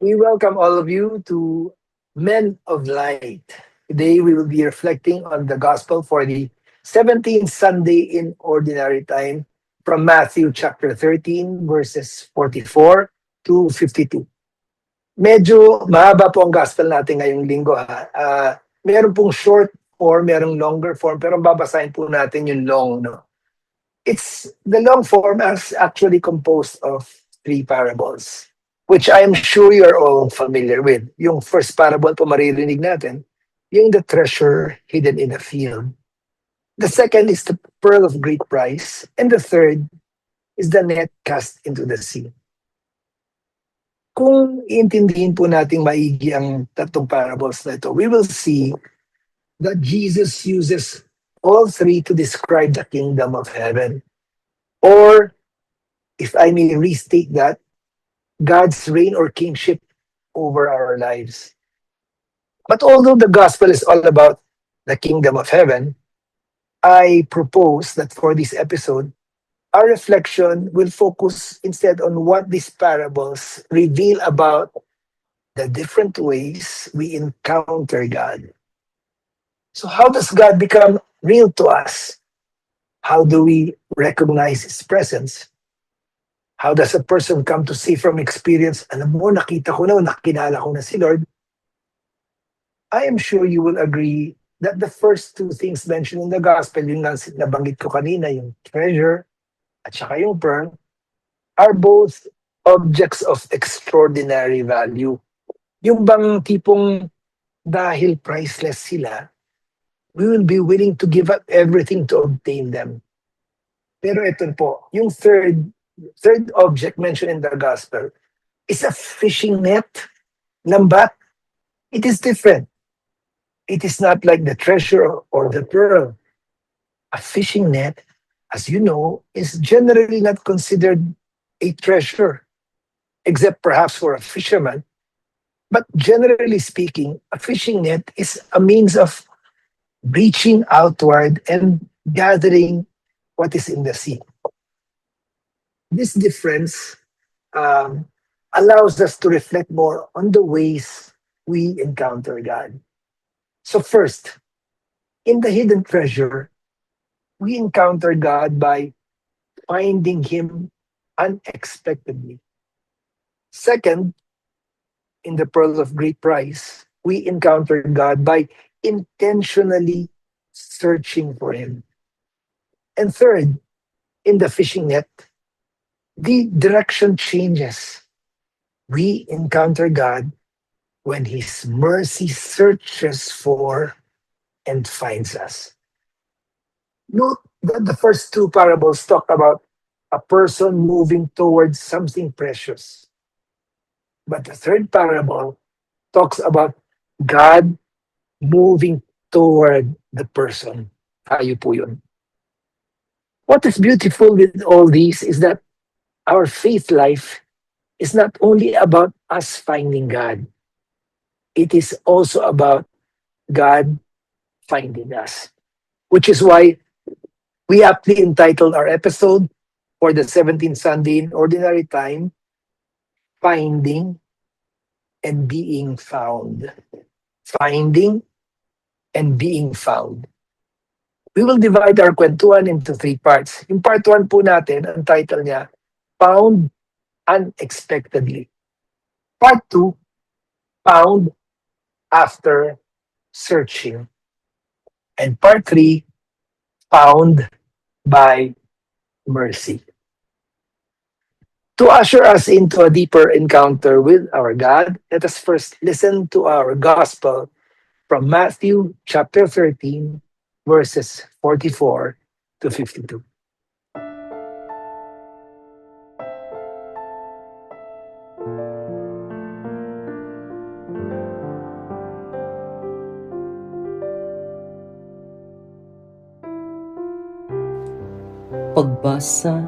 We welcome all of you to Men of Light. Today we will be reflecting on the Gospel for the 17th Sunday in Ordinary Time from Matthew chapter 13 verses 44 to 52. Medyo mahaba po ang Gospel natin ngayong linggo. Meron pong short form, merong longer form, pero babasahin po natin yung long. No? The long form is actually composed of three parables, which I am sure you're all familiar with. Yung first parable po maririnig natin, yung the treasure hidden in a field. The second is the pearl of great price. And the third is the net cast into the sea. Kung iintindihin po natin maigi ang tatlong parables na ito, we will see that Jesus uses all three to describe the kingdom of heaven. Or, if I may restate that, God's reign or kingship over our lives. But although the gospel is all about the kingdom of heaven, I propose that for this episode, our reflection will focus instead on what these parables reveal about the different ways we encounter God. So how does God become real to us? How do we recognize His presence? How does a person come to see from experience, alam mo, nakita ko na, nakilala ko na si Lord? I am sure you will agree that the first two things mentioned in the gospel, yung nabanggit ko kanina, yung treasure at saka yung pearl, are both objects of extraordinary value. Yung bang tipong dahil priceless sila, we will be willing to give up everything to obtain them. Pero ito po, yung third object mentioned in the gospel is a fishing net. Lambat. It is different. It is not like the treasure or the pearl. A fishing net, as you know, is generally not considered a treasure, except perhaps for a fisherman. But generally speaking, a fishing net is a means of reaching outward and gathering what is in the sea. This difference allows us to reflect more on the ways we encounter God. So first, in the hidden treasure, we encounter God by finding Him unexpectedly. Second, in the pearl of great price, we encounter God by intentionally searching for Him. And third, in the fishing net, the direction changes. We encounter God when His mercy searches for and finds us. Note that the first two parables talk about a person moving towards something precious. But the third parable talks about God moving toward the person. Tayo po yun. What is beautiful with all these is that our faith life is not only about us finding God. It is also about God finding us. Which is why we aptly entitled our episode for the 17th Sunday in Ordinary Time, Finding and Being Found. Finding and Being Found. We will divide our kwentuhan into three parts. Yung part 1 po natin, ang title niya, Found Unexpectedly. Part 2, Found After Searching. And part 3, Found by Mercy. To usher us into a deeper encounter with our God, let us first listen to our gospel from Matthew chapter 13, verses 44 to 52. Pagbasa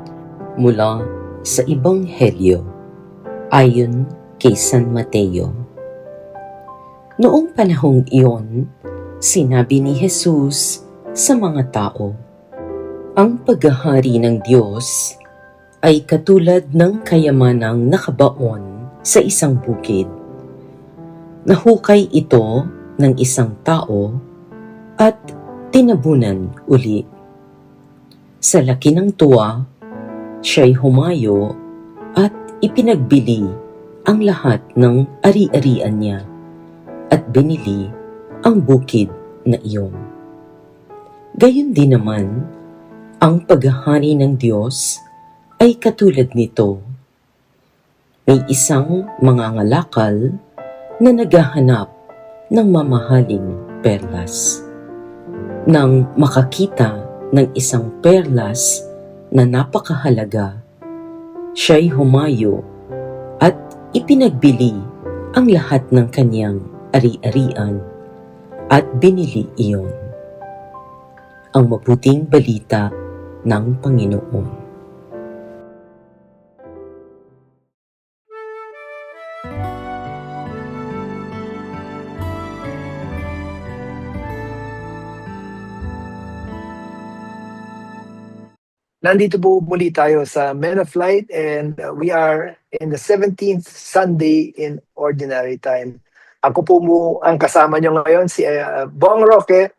mula sa Ebanghelyo ayon kay San Mateo. Noong panahong iyon, sinabi ni Jesus sa mga tao, "Ang paghahari ng Diyos ay katulad ng kayamanang nakabaon sa isang bukid Nahukay ito ng isang tao at tinabunan uli. Sa laki ng tuwa, siya'y humayo at ipinagbili ang lahat ng ari-arian niya at binili ang bukid na iyon. Gayon din naman, ang paghahari ng Diyos ay katulad nito. May isang mangangalakal na naghahanap ng mamahaling perlas. Nang makakita ng isang perlas na napakahalaga, siya'y humayo at ipinagbili ang lahat ng kanyang ari-arian at binili iyon. Ang mabuting balita ng Panginoon. Nandito po muli tayo sa Men of Light and we are in the 17th Sunday in Ordinary Time. Ako po ang kasama nyo ngayon, si Bong Roque,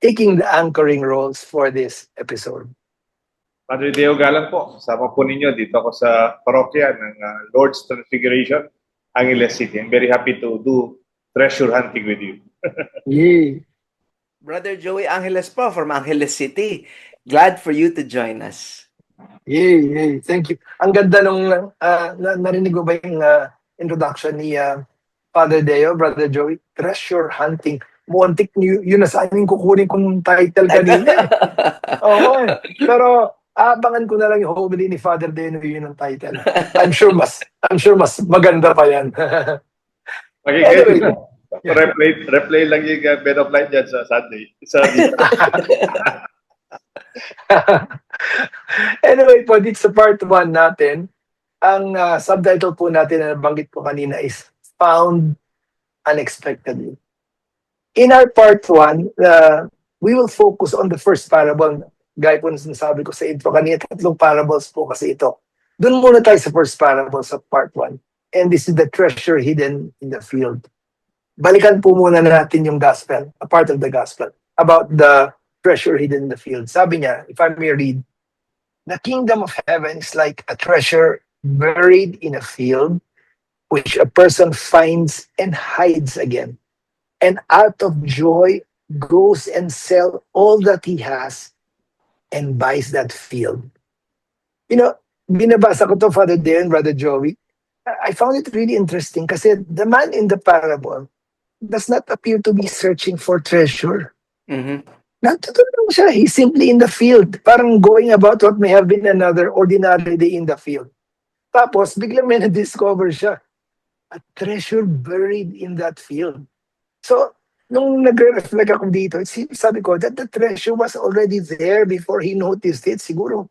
taking the anchoring roles for this episode. Padre Deo Galang po, kasama po ninyo dito ako sa parokya ng Lord's Transfiguration, Angeles City. I'm very happy to do treasure hunting with you. Yay! Brother Joey Angeles po from Angeles City. Glad for you to join us. Yay! Thank you. Ang ganda nung narinig ko ba yung introduction ni Father Deo, Brother Joey? Treasure hunting. Muntik yun na sa amin kukunin kong title kanina. Oo. Pero abangan ko na lang yung homily ni Father Deo, yun ang title. I'm sure mas maganda pa yan. Anyway, replay lang yung Men of Light dyan sa Sunday. Anyway po, dito sa part 1 natin, ang subtitle po natin na nabanggit ko kanina is Found Unexpectedly. In our part 1, we will focus on the first parable. Gaya po na sinasabi ko sa intro kanina, 3 parables po kasi ito. Doon muna tayo sa first parable sa part 1. And this is the treasure hidden in the field. Balikan po muna natin yung gospel, a part of the gospel, about the treasure hidden in the field. Sabi niya, if I may read, the kingdom of heaven is like a treasure buried in a field, which a person finds and hides again. And out of joy goes and sells all that he has and buys that field. You know, binabasa ko to, Father Deo and Brother Joey. I found it really interesting kasi the man in the parable does not appear to be searching for treasure. Mm-hmm. Natutulong siya. He's simply in the field. Parang going about what may have been another ordinary day in the field. Tapos, biglang may na-discover siya. A treasure buried in that field. So, nung nagre-reflect ako dito, sabi ko that the treasure was already there before he noticed it. Siguro,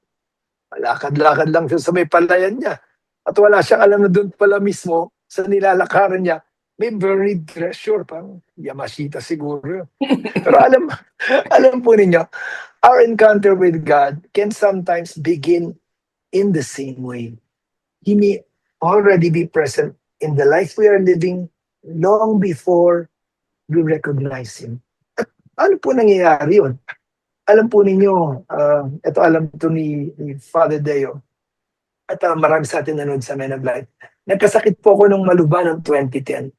lakad-lakad lang siya sa may palayan niya. At wala siyang alam na doon pala mismo sa nilalakaran niya, may buried treasure. Parang Yamashita siguro. Pero alam po ninyo, our encounter with God can sometimes begin in the same way. He may already be present in the life we are living long before we recognize Him. At ano po nangyayari yun? Alam po ninyo, ito alam ito ni Father Deo, at marami sa atin nanood sa Men of Light. Nagkasakit po ako nung Maluba ng 2010.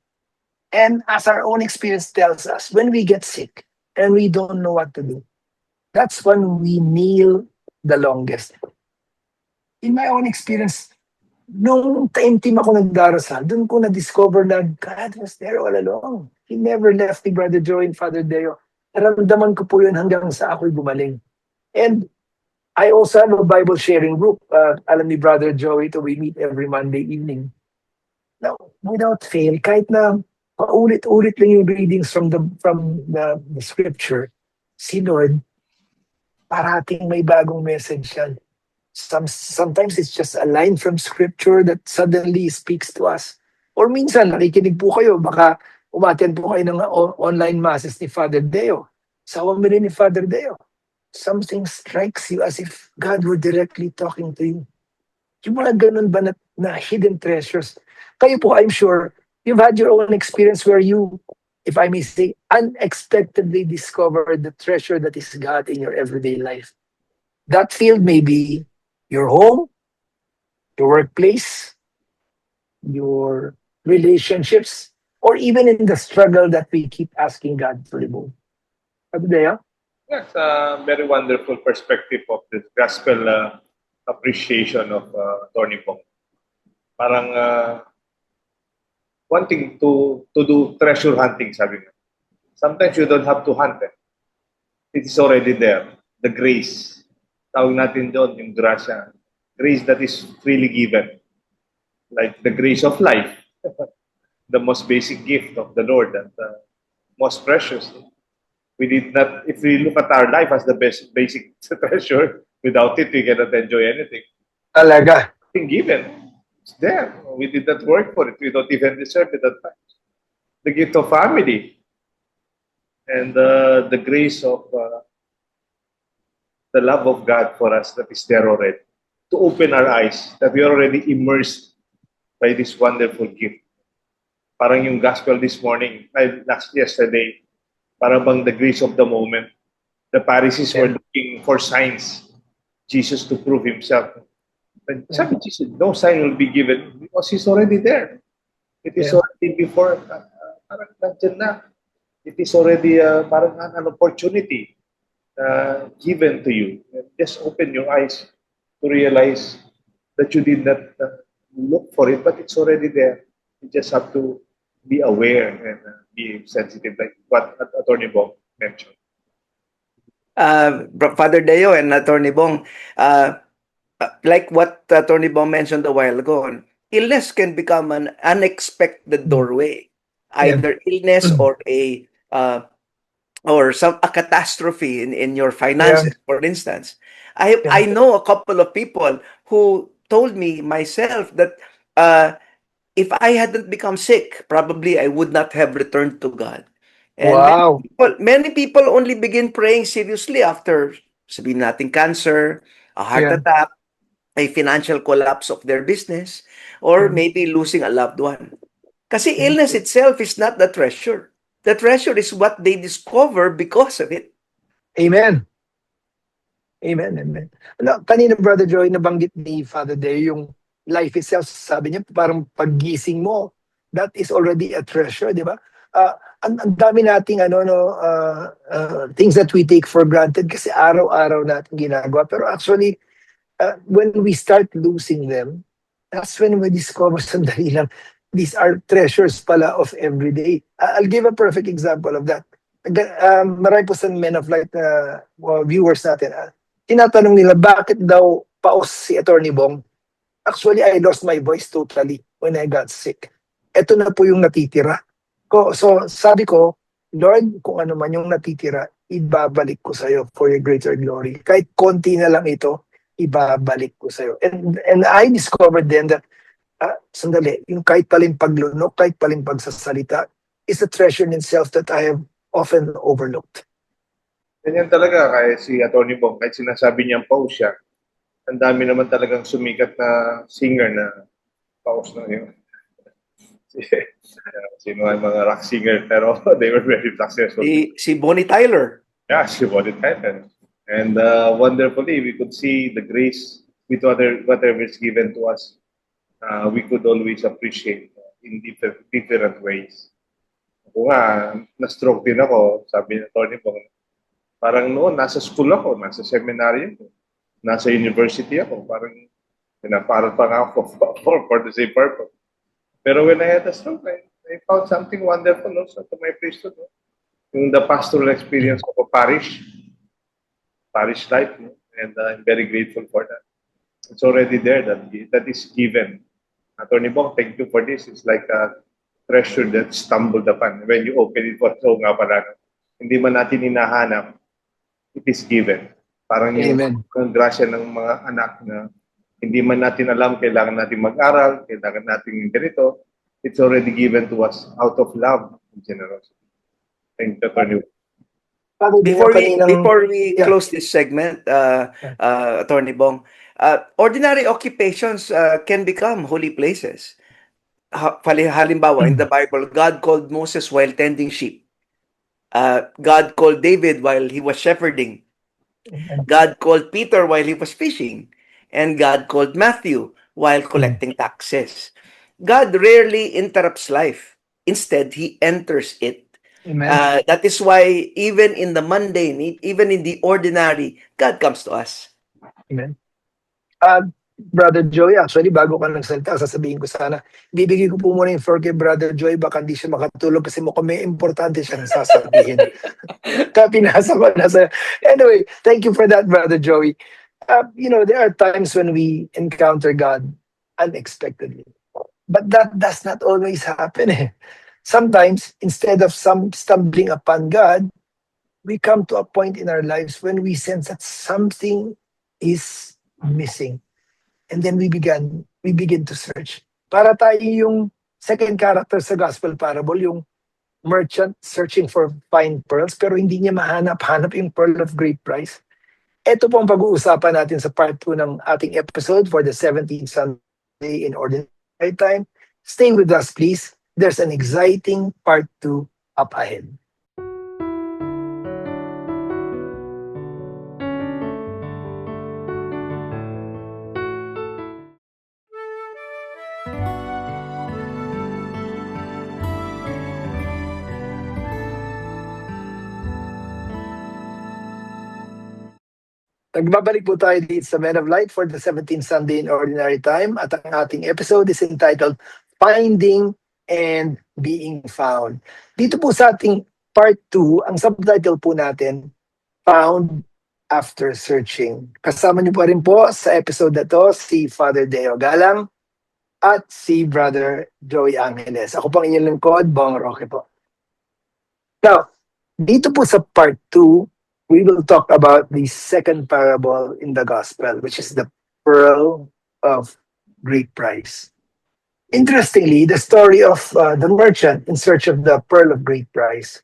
And as our own experience tells us, when we get sick and we don't know what to do, that's when we kneel the longest. In my own experience, nung taimtim ako nagdarasal, doon ko na-discover na God was there all along. He never left me, Brother Joey and Father Deo. Naramdaman ko po yun hanggang sa ako'y gumaling. And I also have a Bible sharing group. Alam ni Brother Joey, we meet every Monday evening. Now, without fail, kahit na paulit-ulit lang yung readings from the scripture, si Lord, parating may bagong message yan. Sometimes it's just a line from scripture that suddenly speaks to us. Or minsan, nakikinig po kayo, baka umattend po kayo ng online masses ni Father Deo. Sawa mo rin ni Father Deo. Something strikes you as if God were directly talking to you. Yung mga ganun ba na hidden treasures? Kayo po, I'm sure, You've had your own experience where you, if I may say, unexpectedly discovered the treasure that is God in your everyday life. That field may be your home, your workplace, your relationships, or even in the struggle that we keep asking God to remove. Abdea? That's a very wonderful perspective of the gospel appreciation of Tony Pong. Parang wanting to do treasure hunting, sabi nga. Sometimes you don't have to hunt. It is already there. The grace. Tawag natin doon yung grasya. Grace that is freely given. Like the grace of life. The most basic gift of the Lord and most precious. We did not, if we look at our life as the best basic treasure, without it, we cannot enjoy anything. Talaga. Being given. It's there. We did not work for it. We don't even deserve it at times. The gift of family and the grace of the love of God for us that is there already. To open our eyes that we are already immersed by this wonderful gift. Parang yung gospel this morning, yesterday, parang bang the grace of the moment. The Pharisees were looking for signs, Jesus to prove himself. But sabi Jesus, no sign will be given because he's already there. It is already before, parang nandyan na. It is already parang an opportunity given to you. Just open your eyes to realize that you did not look for it, but it's already there. You just have to be aware and be sensitive, like what Attorney Bong mentioned. Father Deo and Attorney Bong, like what Attorney Bong mentioned a while ago, illness can become an unexpected doorway. Either illness or a catastrophe in your finances, for instance. I know a couple of people who told me myself that if I hadn't become sick, probably I would not have returned to God. And Wow. many people only begin praying seriously after, sabihin natin, cancer, a heart attack, a financial collapse of their business, or maybe losing a loved one. Kasi illness itself is not the treasure. The treasure is what they discover because of it. Amen. Amen, amen. Kanina, Brother Joy, nabanggit ni Father Deo yung life itself. Sabi niya, parang paggising mo, that is already a treasure, di ba? Ang dami nating things that we take for granted kasi araw-araw natin ginagawa. Pero actually, when we start losing them, that's when we discover sandali lang, these are treasures pala of everyday. I'll give a perfect example of that. Marami po sa Men of Light viewers natin, tinatanong nila, bakit daw paus si Attorney Bong? Actually, I lost my voice totally when I got sick. Ito na po yung natitira. So sabi ko, Lord, kung ano man yung natitira, ibabalik ko sa'yo for your greater glory. Kahit konti na lang ito, ibabalik ko sa'yo. And I discovered then that, sandali, yung kahit paling paglunok, kahit paling pagsasalita, is a treasure in itself that I have often overlooked. Ganyan talaga, kaya si Atty. Bong, kahit sinasabi niyang pause siya, ang dami naman talagang sumikat na singer na pause na yun. Sino ang mga rock singer, pero they were very successful. Si Bonnie Tyler. Yeah, she Bonnie Tyler. And wonderfully, we could see the grace with whatever is given to us. We could always appreciate in different ways. Ako nga, na-stroke din ako, sabi ni Tony Bong. Parang noon, nasa school ako, nasa seminary ako, nasa university ako, parang pinaparal pa nga ako for the same purpose. Pero when I had a stroke, I found something wonderful also to my priesthood. No? Yung the pastoral experience of a parish life, no? And I'm very grateful for that. It's already there, that is given. Attorney Bong, thank you for this. It's like a treasure that stumbled upon. When you open it, so nga pala, hindi man natin hinahanap, it is given. Parang yung grasya ng mga anak na hindi man natin alam, kailangan natin mag-aral, kailangan natin ganito. It's already given to us out of love and generosity. Thank you, Attorney. Before we close this segment, Attorney Bong, ordinary occupations can become holy places. halimbawa, in the Bible, God called Moses while tending sheep. God called David while he was shepherding. God called Peter while he was fishing. And God called Matthew while collecting taxes. God rarely interrupts life. Instead, he enters it. Amen. That is why even in the mundane, even in the ordinary, God comes to us. Amen. Brother Joy, actually, bago ka nagsalita, sasabihin ko sana, bibigay ko po muna yung floor kay Brother Joy, baka hindi siya makatulog kasi mukhang may importante siyang sasabihin. Kaya pinasa ko na sa... Anyway, thank you for that, Brother Joey. There are times when we encounter God unexpectedly. But that does not always happen. Sometimes, instead of stumbling upon God, we come to a point in our lives when we sense that something is missing. And then we begin to search. Para tayo yung second character sa gospel parable, yung merchant searching for fine pearls, pero hindi niya mahanap yung pearl of great price. Ito po ang pag-uusapan natin sa part 2 ng ating episode for the 17th Sunday in Ordinary Time. Stay with us, please. There's an exciting part 2 up ahead. Nagbabalik po tayo dito sa Men of Light for the 17th Sunday in Ordinary Time at ang ating episode is entitled Finding and Being Found. Dito po sa ating part 2, ang subtitle po natin, Found After Searching. Kasama niyo pa rin po sa episode na to si Father Deo Galang at si Brother Joey Angeles. Ako pang inyong lingkod, Bong Roque po. Now, dito po sa part 2, we will talk about the second parable in the gospel, which is the pearl of great price. Interestingly, the story of the merchant in search of the pearl of great price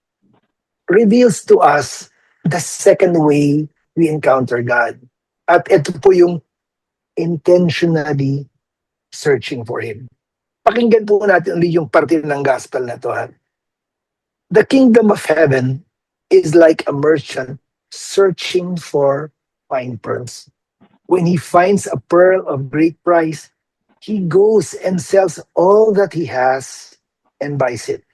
reveals to us the second way we encounter God. At ito po yung intentionally searching for Him. Pakinggan po natin ulit yung parte ng gospel na to. The kingdom of heaven is like a merchant searching for fine pearls. When he finds a pearl of great price, he goes and sells all that he has and buys it.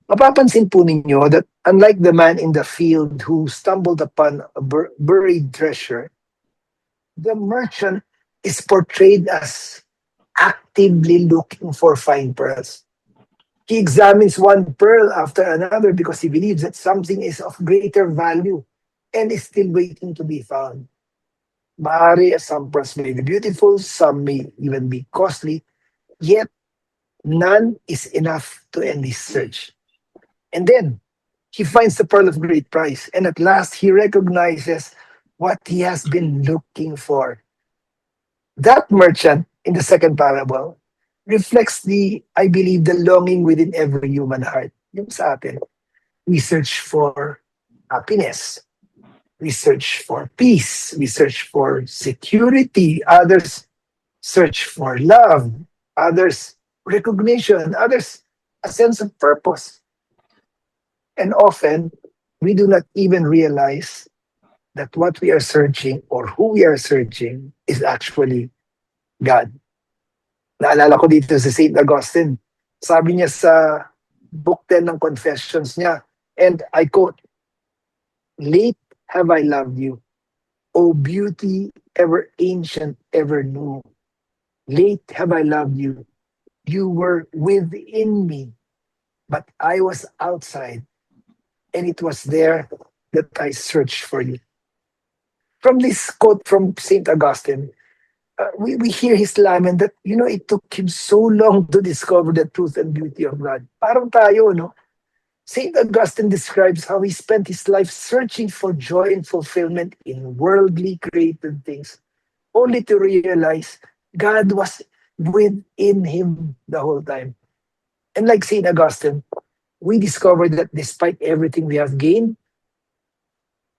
Mapapansin po ninyo that unlike the man in the field who stumbled upon a buried treasure, the merchant is portrayed as actively looking for fine pearls. He examines one pearl after another because he believes that something is of greater value and is still waiting to be found. Maaari, some pearls may be beautiful, some may even be costly, yet none is enough to end his search. And then, he finds the pearl of great price, and at last he recognizes what he has been looking for. That merchant in the second parable reflects I believe, the longing within every human heart. Yung sa atin, we search for happiness. We search for peace. We search for security. Others search for love. Others, recognition. Others, a sense of purpose. And often, we do not even realize that what we are searching or who we are searching is actually God. Naalala ko dito si St. Augustine. Sabi niya sa book 10 ng Confessions niya, and I quote, "Late have I loved you, O beauty ever ancient, ever new. Late have I loved you. You were within me, but I was outside, and it was there that I searched for you." From this quote from St. Augustine, we hear his lament that, it took him so long to discover the truth and beauty of God. Parang tayo, no? St. Augustine describes how he spent his life searching for joy and fulfillment in worldly created things, only to realize God was within him the whole time. And like St. Augustine, we discover that despite everything we have gained,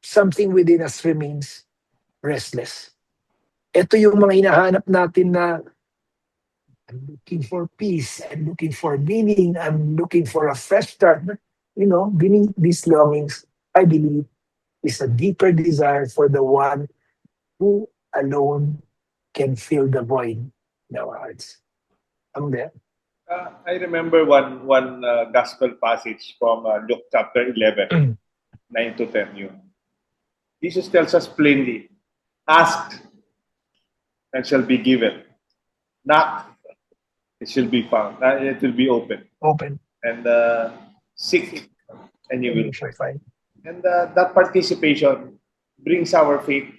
something within us remains restless. Ito yung mga hinahanap natin na I'm looking for peace. I'm looking for meaning. I'm looking for a fresh start. But, beneath these longings, I believe, is a deeper desire for the one who alone can fill the void in our hearts. I'm there. I remember one gospel passage from Luke chapter 11, 9 to 10. Jesus tells us plainly, ask and shall be given. Knock, it shall be found. It will be open. Open. And seek, and you will You shall find. find. And that participation brings our faith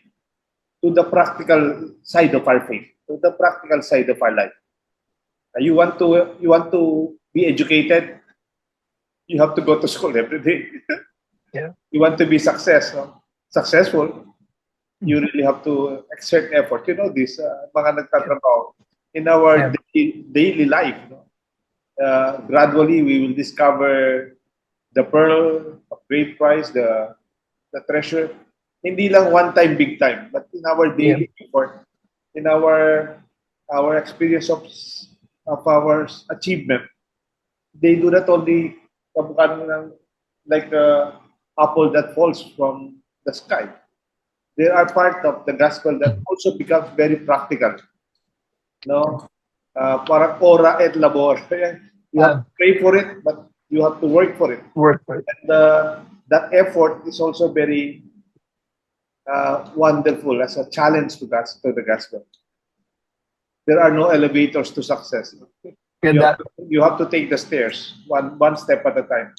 to the practical side of our faith, to the practical side of our life. You want to be educated, you have to go to school every day. Yeah. You want to be successful, you really have to exert effort. This mga nagtatrabaho in our daily life. Gradually, we will discover the pearl of great price, the treasure. Hindi lang one time, big time, but in our daily effort, in our experience of our achievement. They do not only kamukha ng like a apple that falls from the sky. They are part of the gospel that also becomes very practical. No, parang ora et labor. You have to pray for it, but you have to work for it. Work for it. And that effort is also very wonderful as a challenge to the gospel. There are no elevators to success. You have to take the stairs one step at a time.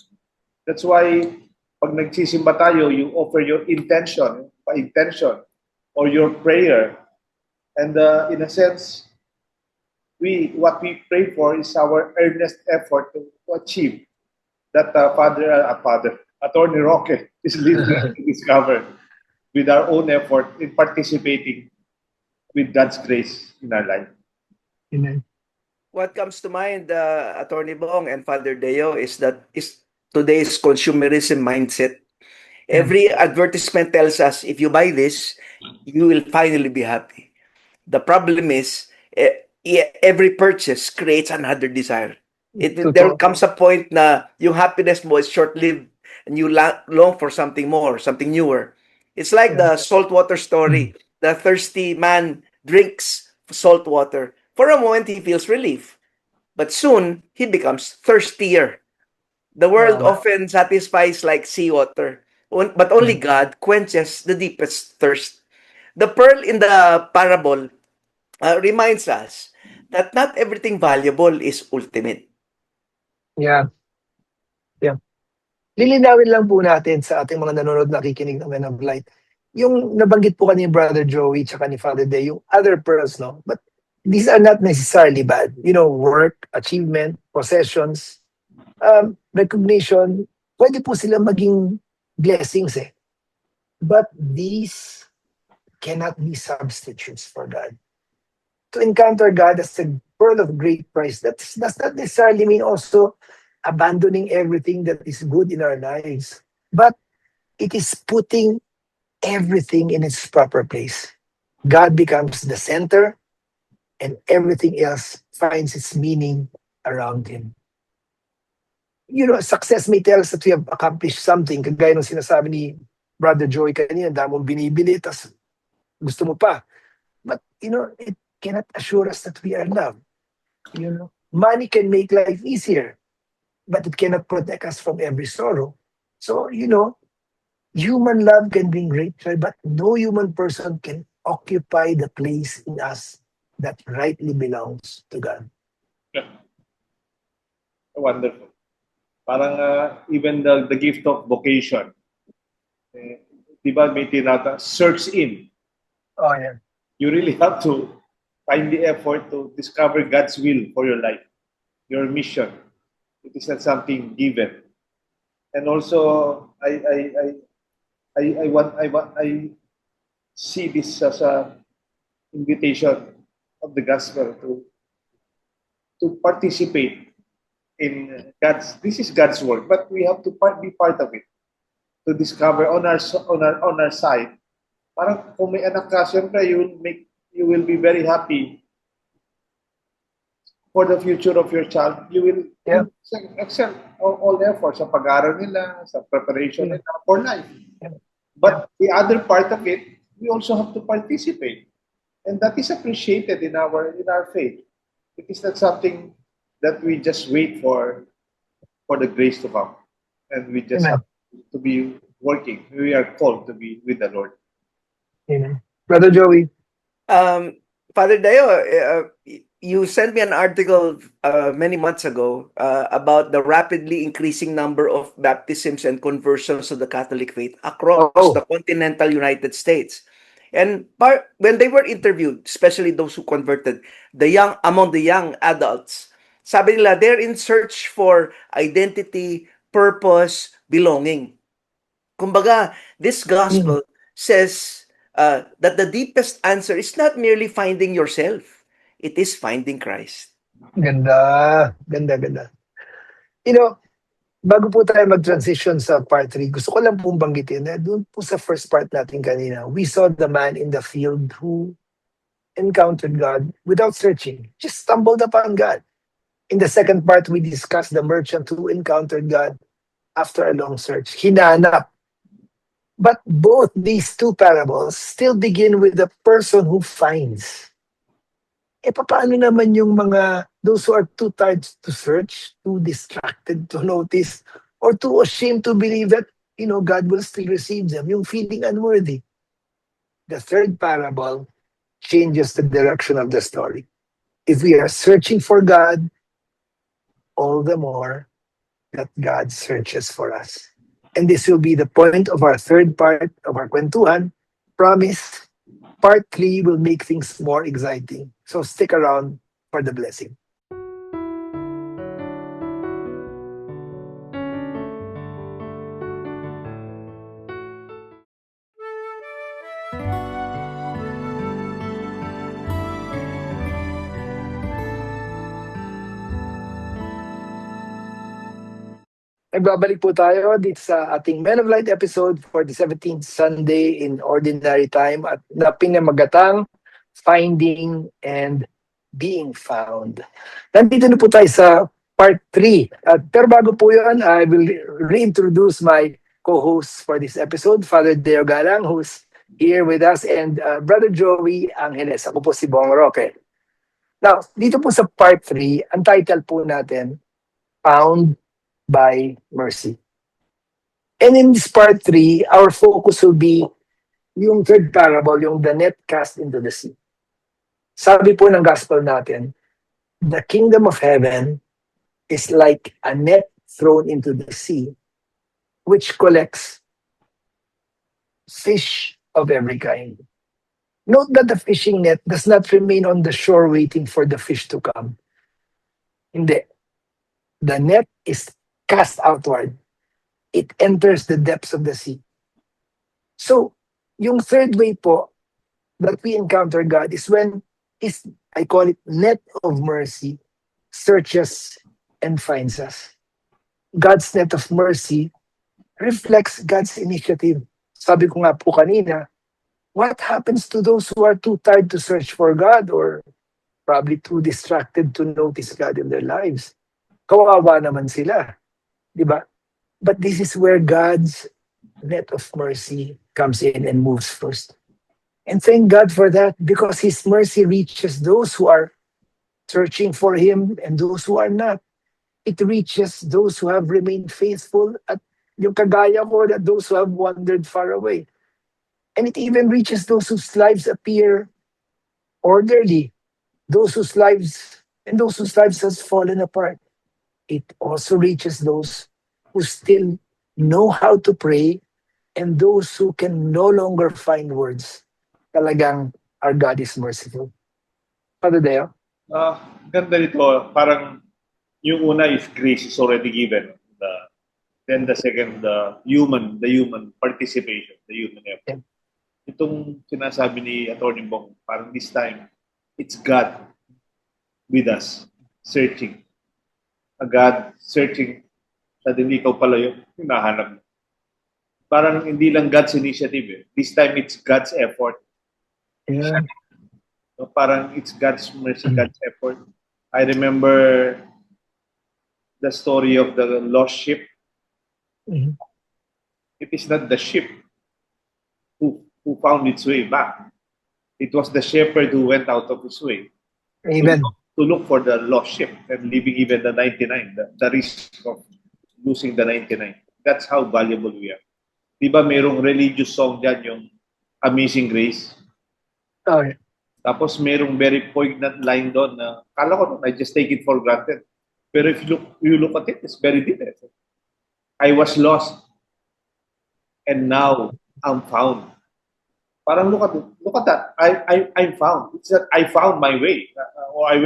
That's why pag nagsisimba tayo, you offer your intention or your prayer. And in a sense, what we pray for is our earnest effort to achieve that Attorney Roque is leading us to discover with our own effort in participating with God's grace in our life. Amen. What comes to mind, Attorney Bong and Father Deo, is today's consumerism mindset. Every advertisement tells us, if you buy this, you will finally be happy. The problem is, every purchase creates another desire. There comes a point na yung happiness mo is short-lived and you long for something more, something newer. It's like the saltwater story. The thirsty man drinks salt water. For a moment, he feels relief. But soon, he becomes thirstier. The world often satisfies like seawater. But only God quenches the deepest thirst. The pearl in the parable reminds us that not everything valuable is ultimate. Yeah. Lilinawin lang po natin sa ating mga nanonood nakikinig ng Men of Light. Yung nabanggit po kanina ni Brother Joey tsaka ni Father Day, yung other pearls, no? But these are not necessarily bad. Work, achievement, possessions, recognition, pwede po sila maging blessings eh. But these cannot be substitutes for God. To encounter God as a pearl of great price, that does not necessarily mean also abandoning everything that is good in our lives. But it is putting everything in its proper place. God becomes the center and everything else finds its meaning around Him. Success may tell us that we have accomplished something. Kagaya ng sinasabi ni Brother Joey kanina, dami mong binibili, tas gusto mo pa. But, it cannot assure us that we are loved. Money can make life easier, but it cannot protect us from every sorrow. So, human love can bring great joy, but no human person can occupy the place in us that rightly belongs to God. Wonderful. Parang even the gift of vocation. Diba may tinata, search in. Oh, yeah. You really have to find the effort to discover God's will for your life, your mission. It is not something given. And also, I see this as a invitation of the gospel to participate in this is God's work, but we have to be part of it, to discover on our side. Parang kung may anak ka, syempre you will be very happy for the future of your child, you will Yeah. excel all efforts sa pag-aaral nila, sa preparation Yeah. nila for life. Yeah. But the other part of it, we also have to participate. And that is appreciated in our faith. It is not something that we just wait for the grace to come. And we just Amen. have to be working. We are called to be with the Lord. Amen. Brother Joey. Father Dayo, you sent me an article many months ago about the rapidly increasing number of baptisms and conversions to the Catholic faith across Oh. the continental United States. And when they were interviewed, especially those who converted, among the young adults, sabi nila they're in search for identity, purpose, belonging. Kumbaga, this gospel says that the deepest answer is not merely finding yourself. It is finding Christ. Ganda. Ganda. You know, bago po tayo mag-transition sa part 3, gusto ko lang pong banggitin na doon po sa first part natin kanina, we saw the man in the field who encountered God without searching, just stumbled upon God. In the second part, we discussed the merchant who encountered God after a long search. Hinanap. But both these two parables still begin with the person who finds. Paano naman yung those who are too tired to search, too distracted to notice, or too ashamed to believe that, God will still receive them, yung feeling unworthy. The third parable changes the direction of the story. If we are searching for God, all the more that God searches for us. And this will be the point of our third part of our kwentuhan. Promise, part 3 will make things more exciting. So stick around for the blessing. Nagbabalik po tayo dito sa ating Men of Light episode for the 17th Sunday in Ordinary Time at napinamagatang Finding and Being Found. Nandito na po tayo sa part 3. Pero bago po yun, I will reintroduce my co-hosts for this episode, Father Deo Galang, who's here with us, and Brother Joey Angeles. Ako po si Bong Roque. Now, dito po sa part 3, ang title po natin, Found by Mercy. And in this part 3, our focus will be yung third parable, yung the net cast into the sea. Sabi po ng gospel natin, the kingdom of heaven is like a net thrown into the sea, which collects fish of every kind. Note that the fishing net does not remain on the shore waiting for the fish to come. Hindi. The net is cast outward. It enters the depths of the sea. So, yung third way po that we encounter God is when I call it net of mercy, searches and finds us. God's net of mercy reflects God's initiative. Sabi ko nga po kanina, what happens to those who are too tired to search for God or probably too distracted to notice God in their lives? Kawawa naman sila. Diba? But this is where God's net of mercy comes in and moves first. And thank God for that because His mercy reaches those who are searching for Him and those who are not. It reaches those who have remained faithful at yung kagaya ko, that those who have wandered far away. And it even reaches those whose lives appear orderly, those whose lives has fallen apart. It also reaches those who still know how to pray and those who can no longer find words. Talagang our God is merciful. Father Deo? Ganda nito, parang yung una is grace is already given. Then the second, the human participation, the human effort. Yeah. Itong sinasabi ni Atty. Bong, parang this time, it's God with us, searching. A God searching, suddenly ikaw pala yung hinahanap mo. Parang hindi lang God's initiative eh. This time it's God's effort. Yeah. So parang it's God's mercy, God's effort. I remember the story of the lost sheep. Mhm. It is not the sheep who found its way back. It was the shepherd who went out of his way Amen. to look for the lost sheep and leaving even the 99, the risk of losing the 99. That's how valuable we are. Di ba merong religious song dyan, yung Amazing Grace? Okay. Tapos merong very poignant line doon na kala ko I just take it for granted. Pero if you look at it, it's very deep. I was lost and now I'm found. Parang look at that. I'm found. It's that I found my way. Or I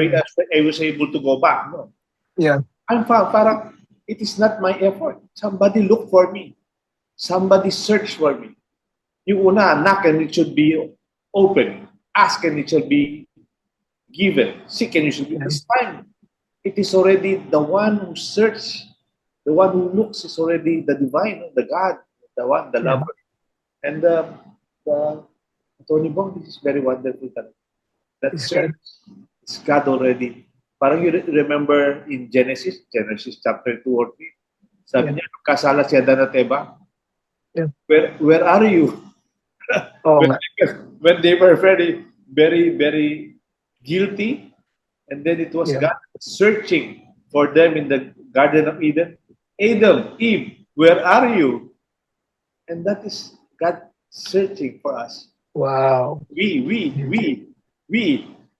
was able to go back. No. Yeah. I'm found. Parang it is not my effort. Somebody look for me. Somebody search for me. Yung una, knock and it should be open. Ask and it shall be given. Seek and you should be. It's fine. It is already the one who search, the one who looks is already the divine, the God, the one, the Yeah. lover. And the Tony Bong, this is very wonderful. That It's search is God already. Parang you remember in Genesis chapter 2 or 3, sabi niya, kasala si Adan at Eva. Yeah. Where are you? Oo nga. When they were very, very, very guilty, and then it was Yeah. God searching for them in the Garden of Eden. Adam, Eve, where are you? And that is God searching for us. Wow. We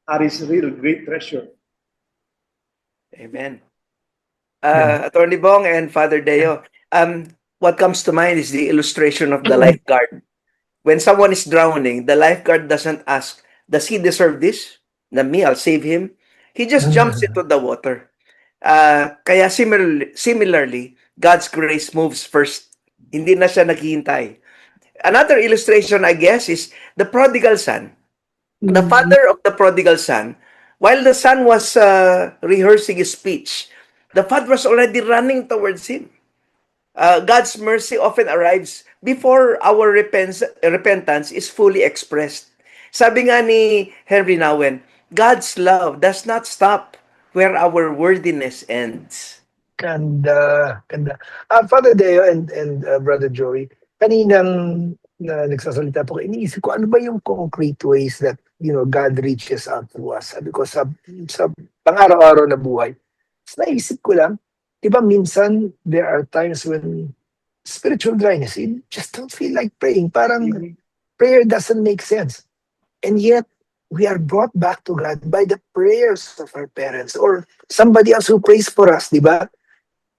are His real great treasure. Amen. Yeah. Attorney Bong and Father Deo, what comes to mind is the illustration of the lifeguard. When someone is drowning, the lifeguard doesn't ask, does he deserve this? Na me, I'll save him. He just jumps into the water. Kaya similarly, God's grace moves first. Hindi na siya naghihintay. Another illustration, I guess, is the prodigal son. The father of the prodigal son, while the son was rehearsing his speech, the father was already running towards him. God's mercy often arrives before our repentance is fully expressed. Sabi nga ni Henry Nouwen, God's love does not stop where our worthiness ends. Ganda. Father Deo and Brother Joey, kaninang na nagsasalita po, iniisip ko, ano ba yung concrete ways that, God reaches out to us? Sabi ko, sa pang-araw-araw na buhay. Tapos naisip ko lang, di ba minsan, there are times when spiritual dryness, you just don't feel like praying. Parang prayer doesn't make sense. And yet, we are brought back to God by the prayers of our parents or somebody else who prays for us, di ba?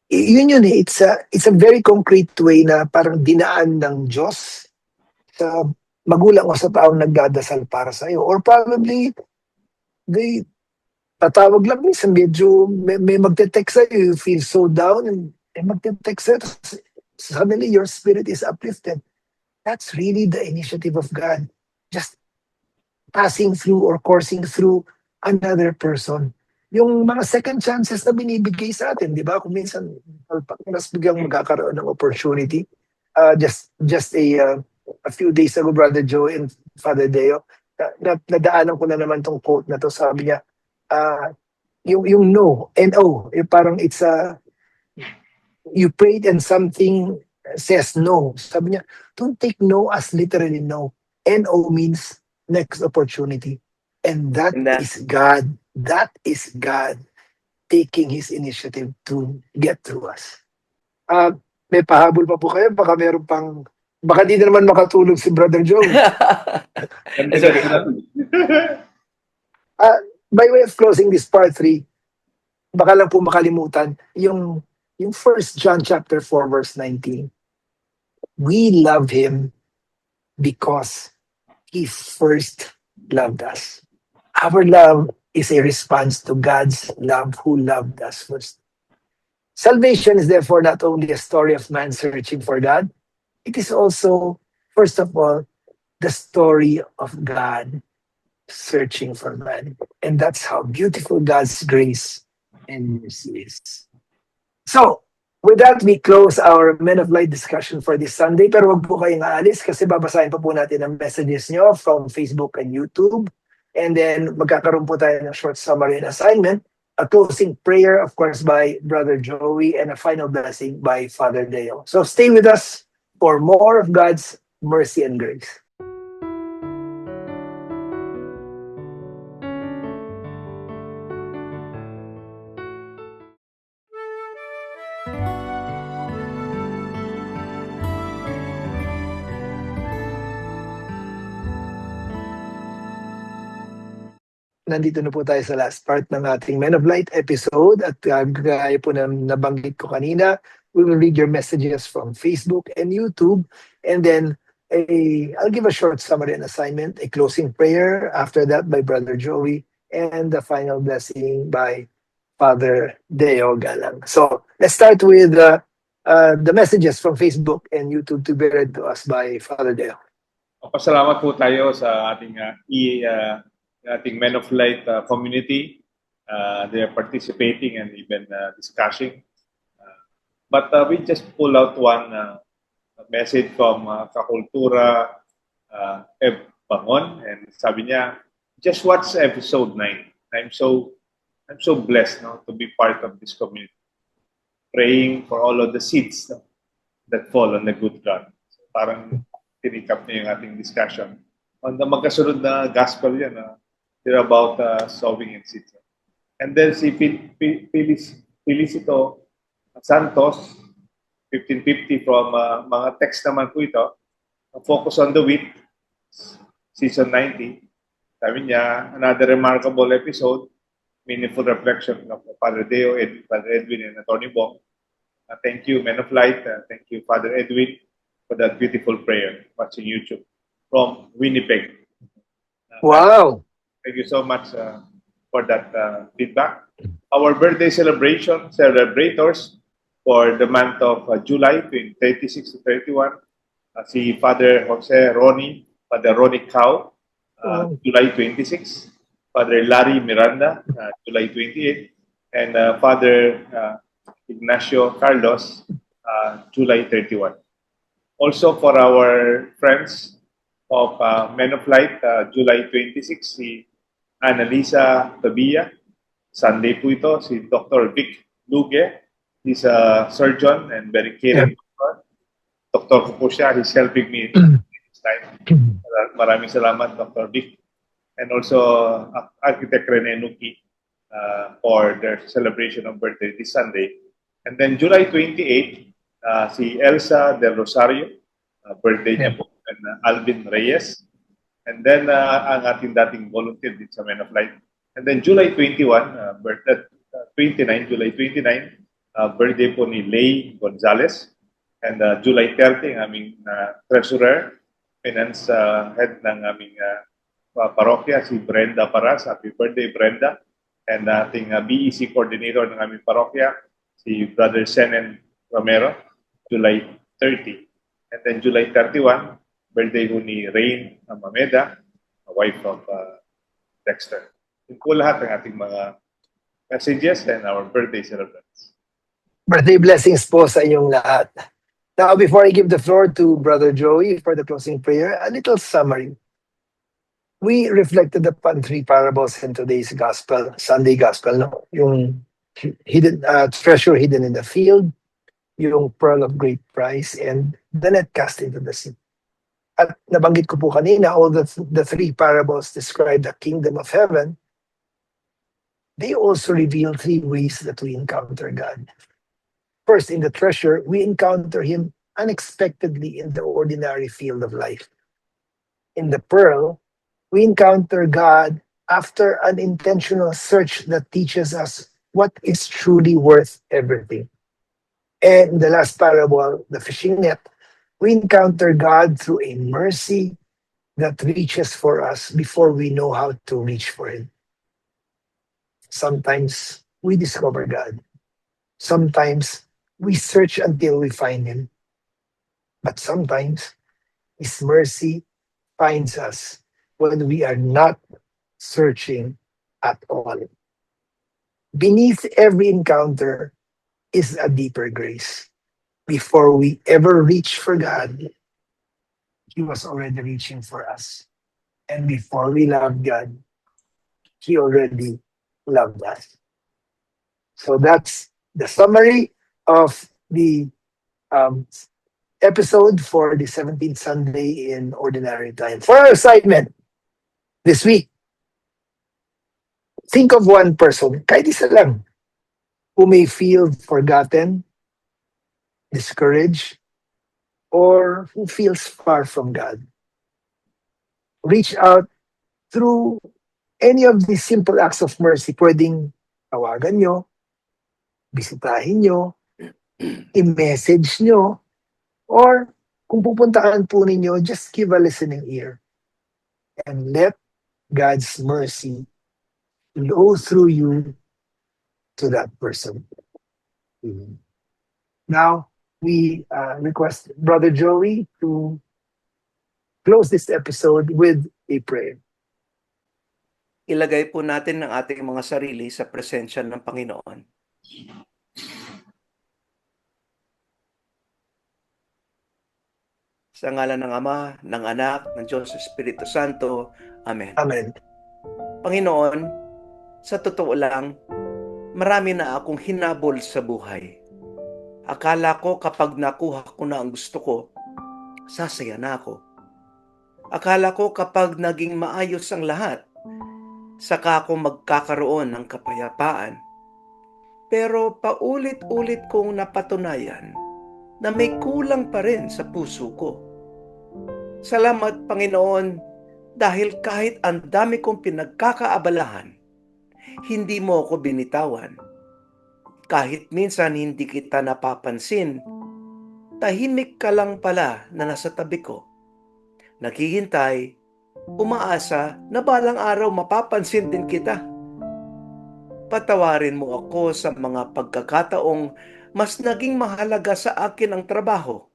Yun eh. It's a very concrete way na parang dinaan ng Diyos sa magulang o sa taong nagdadasal para sa iyo. Or probably, they tatawag lang minsan, medyo may magte-text sa'yo, you feel so down, and magte-text sa'yo, suddenly your spirit is uplifted. That's really the initiative of God. Just passing through or coursing through another person. Yung mga second chances na binibigay sa atin, di ba? Kung minsan, mas biglang magkakaroon ng opportunity. Just a few days ago, Brother Joe and Father Deo, nadaanan ko na naman tong quote na to. Sabi niya, yung no, N-O, parang it's you prayed and something says no. Sabi niya, don't take no as literally no. N-O means next opportunity. And that is God. That is God taking His initiative to get through us. May pahabol pa po kayo? Baka di na naman makatulog si Brother Joe. It's okay. By way of closing this part 3, baka lang po makalimutan, yung 1 John chapter 4 verse 19. We love Him because He first loved us. Our love is a response to God's love who loved us first. Salvation is therefore not only a story of man searching for God, it is also, first of all, the story of God searching for man. And that's how beautiful God's grace and mercy is. So, with that, we close our Men of Light discussion for this Sunday. Pero wag po kayong aalis kasi babasahin pa po natin ang messages nyo from Facebook and YouTube. And then magkakaroon po tayo ng short summary and assignment. a closing prayer, of course, by Brother Joey, and a final blessing by Father Deo. So stay with us for more of God's mercy and grace. Nandito na po tayo sa last part ng ating Men of Light episode, at gaya po na nabanggit ko kanina, we will read your messages from Facebook and YouTube, and then I'll give a short summary and assignment, a closing prayer after that by Brother Joey, and the final blessing by Father Deo Galang. So let's start with the messages from Facebook and YouTube to be read to us by Father Deo. Pasalamat po tayo sa ating ating Men of Light community. They are participating and even discussing. But we just pull out one message from Kakultura Eb Bangon, and sabi niya, just watch episode 9. I'm so blessed, no, to be part of this community, praying for all of the seeds, no, that fall on the good ground. So, parang tinikap niya yung ating discussion. On the magkasunod na gospel yan, they're about sowing and seeds. And then si Felicito Santos, 1550 from mga text naman po ito, focus on the wheat, season 90. Sabi niya, another remarkable episode, meaningful reflection of Father Deo, Father Edwin, and Attorney Bong. Thank you, Men of Light. Thank you, Father Edwin, for that beautiful prayer watching YouTube from Winnipeg. Wow! Thank you so much for that feedback. Our birthday celebrators for the month of July 26 to 31, si Father Jose Ronnie, Father Ronnie Cao, July 26, Father Larry Miranda, July 28, and Father Ignacio Carlos, July 31. Also for our friends of Men of Light, July 26, si Annalisa Tabia. Sunday po ito, si Dr. Vic Luge. He's a surgeon and very caring doctor. Doktor ko po siya. He's helping me this time. Maraming salamat, Dr. Vic. And also, Architect Rene Nuki for their celebration of birthday this Sunday. And then July 28, si Elsa Del Rosario, birthday niya po, and Alvin Reyes. And then ang ating dating volunteer din sa Men of Light. And then July 21, July 29, birthday po ni Lay Gonzalez. And July 30, ang aming treasurer, finance head ng aming parokya, si Brenda Paras. Happy birthday, Brenda. And ating BEC coordinator ng aming parokya, si Brother Senen Romero, July 30. And then July 31, birthday ko ni Rain Mameda, wife of Dexter. Yun po lahat ng ating mga messages and our birthday celebrants. Birthday blessings po sa inyong lahat. Now, before I give the floor to Brother Joey for the closing prayer, a little summary. We reflected upon 3 parables in today's gospel, Sunday gospel, no? Yung hidden treasure hidden in the field, yung pearl of great price, and the net cast into the sea. At nabanggit ko po kanina, all the 3 parables describe the kingdom of heaven. They also reveal 3 ways that we encounter God. First, in the treasure, we encounter Him unexpectedly in the ordinary field of life. In the pearl, we encounter God after an intentional search that teaches us what is truly worth everything. And in the last parable, the fishing net, we encounter God through a mercy that reaches for us before we know how to reach for Him. Sometimes we discover God. Sometimes we search until we find Him. But sometimes His mercy finds us when we are not searching at all. Beneath every encounter is a deeper grace. Before we ever reach for God, He was already reaching for us. And before we loved God, He already loved us. So that's the summary of the um, episode for the 17th Sunday in Ordinary Time. For our assignment this week, think of one person, kahit isa lang, who may feel forgotten, discouraged, or who feels far from God. Reach out through any of these simple acts of mercy. Pwedeng tawagan nyo, bisitahin nyo, i-message nyo, or kung pupuntahan po ninyo, just give a listening ear and let God's mercy flow through you to that person. Now, we request Brother Joey to close this episode with a prayer. Ilagay po natin ang ating mga sarili sa presensya ng Panginoon. Sa ngalan ng Ama, ng Anak, ng Diyos Espiritu Santo. Amen. Amen. Panginoon, sa totoo lang, marami na akong hinabol sa buhay. Akala ko kapag nakuha ko na ang gusto ko, sasaya na ako. Akala ko kapag naging maayos ang lahat, saka ako magkakaroon ng kapayapaan. Pero paulit-ulit kong napatunayan na may kulang pa rin sa puso ko. Salamat, Panginoon, dahil kahit ang dami kong pinagkakaabalahan, hindi mo ako binitawan. Kahit minsan hindi kita napapansin, tahimik ka lang pala na nasa tabi ko. Naghihintay, umaasa na balang araw mapapansin din kita. Patawarin mo ako sa mga pagkakataong mas naging mahalaga sa akin ang trabaho,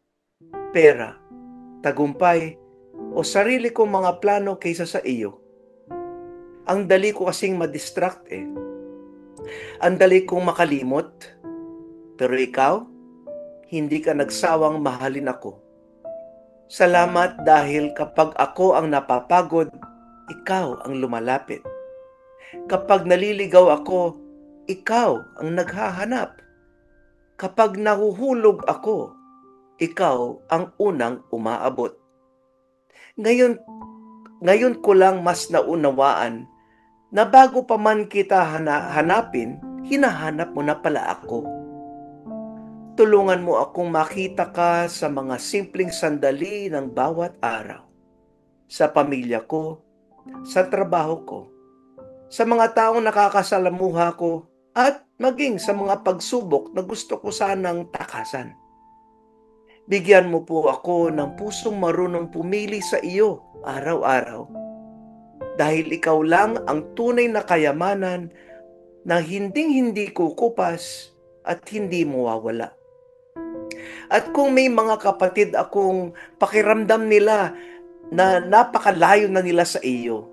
pera, tagumpay, o sarili kong mga plano kaysa sa iyo. Ang dali ko kasing madistract eh. Ang dali kong makalimot. Pero ikaw, hindi ka nagsawang mahalin ako. Salamat dahil kapag ako ang napapagod, ikaw ang lumalapit. Kapag naliligaw ako, ikaw ang naghahanap. Kapag nahuhulog ako, ikaw ang unang umaabot. Ngayon ko lang mas naunawaan na bago pa man kita hanapin, hinahanap mo na pala ako. Tulungan mo akong makita ka sa mga simpleng sandali ng bawat araw. Sa pamilya ko, sa trabaho ko, sa mga taong nakakasalamuha ko, at maging sa mga pagsubok na gusto ko sanang takasan. Bigyan mo po ako ng pusong marunong pumili sa iyo araw-araw. Dahil ikaw lang ang tunay na kayamanan na hinding-hindi kukupas at hindi mawawala. At kung may mga kapatid akong pakiramdam nila na napakalayo na nila sa iyo,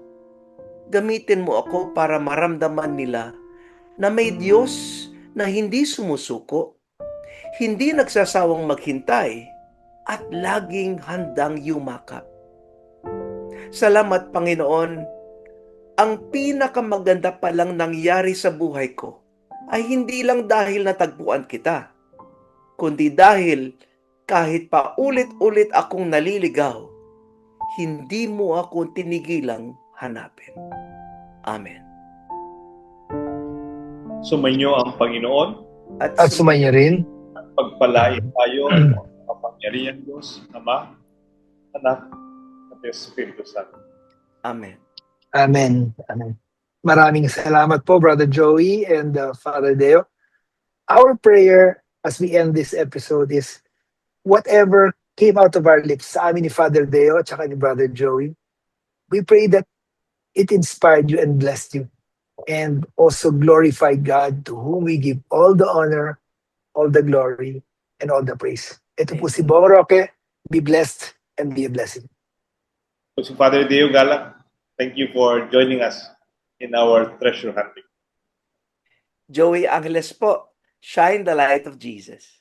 gamitin mo ako para maramdaman nila na may Diyos na hindi sumusuko, hindi nagsasawang maghintay, at laging handang yumakap. Salamat, Panginoon. Ang pinakamaganda palang nangyari sa buhay ko ay hindi lang dahil natagpuan kita, kundi dahil kahit pa ulit-ulit akong naliligaw, hindi mo ako tinigilang hanapin. Amen. Sumainyo ang Panginoon At sumainyo rin. at pagpalain tayo ng kapangyarihan Diyos, Ama, Anak, at Espiritu Santo. Amen. Amen. Amen. Maraming salamat po, Brother Joey and Father Deo. Our prayer as we end this episode is whatever came out of our lips sa amin ni Father Deo at saka ni Brother Joey, we pray that it inspired you and blessed you and also glorified God to whom we give all the honor, all the glory, and all the praise. Ito po si Bong Roque. Be blessed and be a blessing. So, si Father Deo Galak, thank you for joining us in our treasure hunting. Joey Angeles po, shine the light of Jesus.